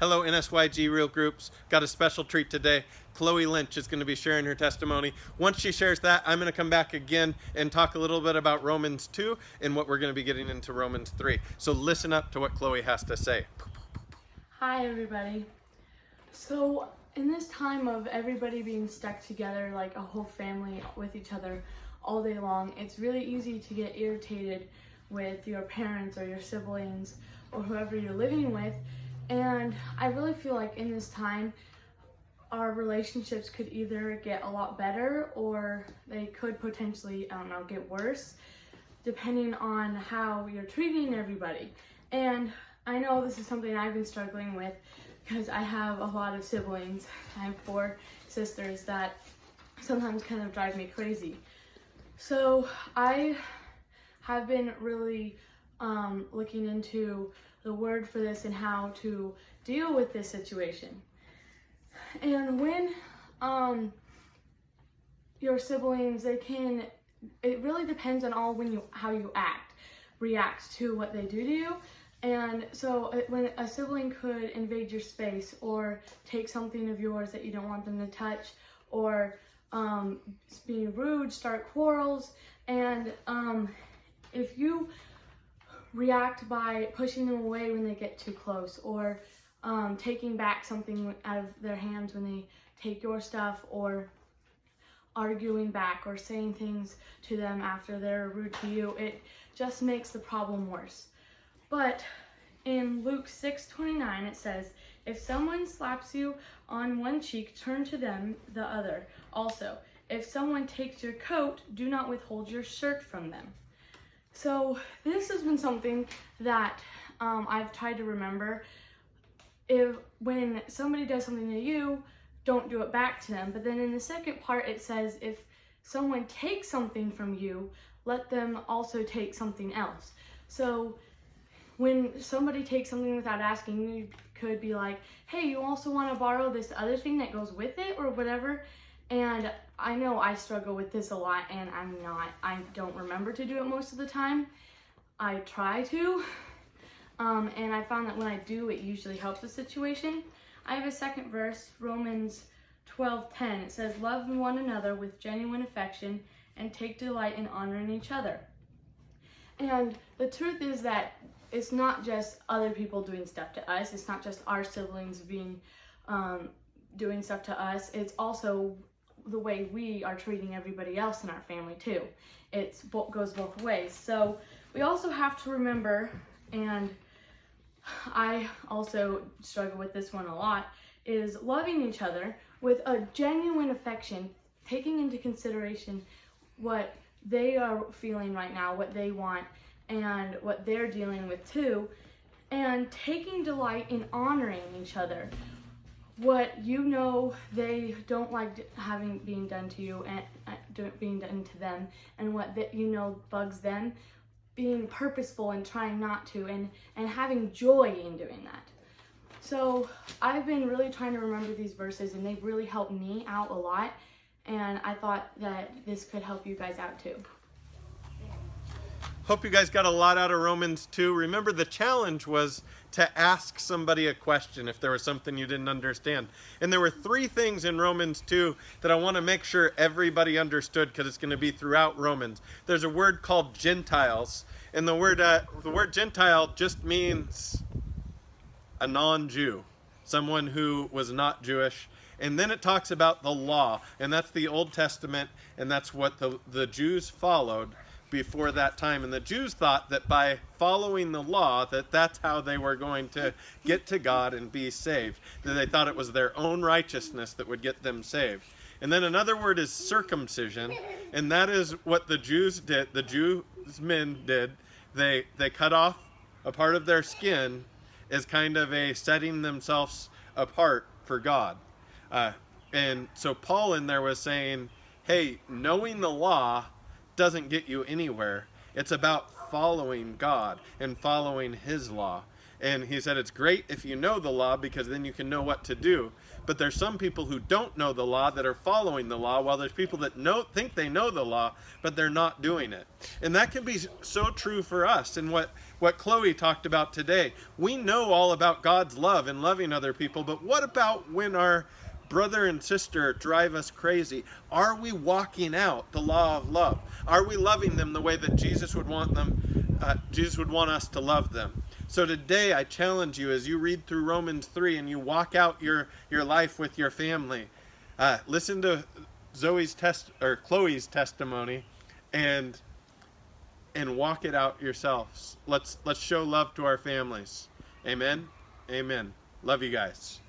Hello, NSYG Real Groups. Got a special treat today. Chloe Lynch is going to be sharing her testimony. Once she shares that, I'm going to come back again and talk a little bit about Romans 2 and what we're going to be getting into Romans 3. So listen up to what Chloe has to say. Hi, everybody. So in this time of everybody being stuck together, like a whole family with each other all day long, it's really easy to get irritated with your parents or your siblings or whoever you're living with. And I really feel like in this time, our relationships could either get a lot better or they could potentially, get worse, depending on how you're treating everybody. And I know this is something I've been struggling with because I have a lot of siblings. I have 4 sisters that sometimes kind of drive me crazy. So I have been really looking into the word for this and how to deal with this situation. And when your siblings, it really depends on how you react to what they do to you. And so when a sibling could invade your space or take something of yours that you don't want them to touch, or being rude, start quarrels, and if you react by pushing them away when they get too close, or taking back something out of their hands when they take your stuff, or arguing back or saying things to them after they're rude to you, it just makes the problem worse. But in Luke 6:29 it says, if someone slaps you on one cheek, turn to them the other. Also, if someone takes your coat, do not withhold your shirt from them. So this has been something that I've tried to remember. When somebody does something to you, don't do it back to them. But then in the second part it says, if someone takes something from you, let them also take something else. So when somebody takes something without asking, you could be like, hey, you also want to borrow this other thing that goes with it or whatever. And I know I struggle with this a lot, and I don't remember to do it most of the time. I try to, and I found that when I do, it usually helps the situation. I have a second verse, Romans 12:10. It says, love one another with genuine affection and take delight in honoring each other. And the truth is that it's not just other people doing stuff to us. It's not just our siblings doing stuff to us. It's also the way we are treating everybody else in our family too. It goes both ways. So we also have to remember, and I also struggle with this one a lot, is loving each other with a genuine affection, taking into consideration what they are feeling right now, what they want, and what they're dealing with too, and taking delight in honoring each other. What they don't like being done to you and being done to them, and what bugs them, being purposeful and trying not to, and having joy in doing that. So I've been really trying to remember these verses, and they've really helped me out a lot, and I thought that this could help you guys out too. Hope you guys got a lot out of Romans 2. Remember, the challenge was to ask somebody a question if there was something you didn't understand. And there were 3 things in Romans 2 that I want to make sure everybody understood, because it's going to be throughout Romans. There's a word called Gentiles, and the word Gentile just means a non-Jew, someone who was not Jewish. And then it talks about the law, and that's the Old Testament, and that's what the Jews followed before that time. And the Jews thought that by following the law, that's how they were going to get to God and be saved. That they thought it was their own righteousness that would get them saved. And then another word is circumcision, and that is what the Jews did, the Jews men did. They cut off a part of their skin as kind of a setting themselves apart for God. And so Paul in there was saying, hey, knowing the law doesn't get you anywhere. It's about following God and following his law. And he said it's great if you know the law because then you can know what to do. But there's some people who don't know the law that are following the law, while there's people that think they know the law, but they're not doing it. And that can be so true for us. And what Chloe talked about today, we know all about God's love and loving other people, but what about when our brother and sister drive us crazy? Are we walking out the law of love? Are we loving them the way that Jesus would want us to love them? So today I challenge you, as you read through Romans 3 and you walk out your life with your family, listen to Chloe's testimony and walk it out yourselves. Let's show love to our families. Amen. Amen. Love you guys.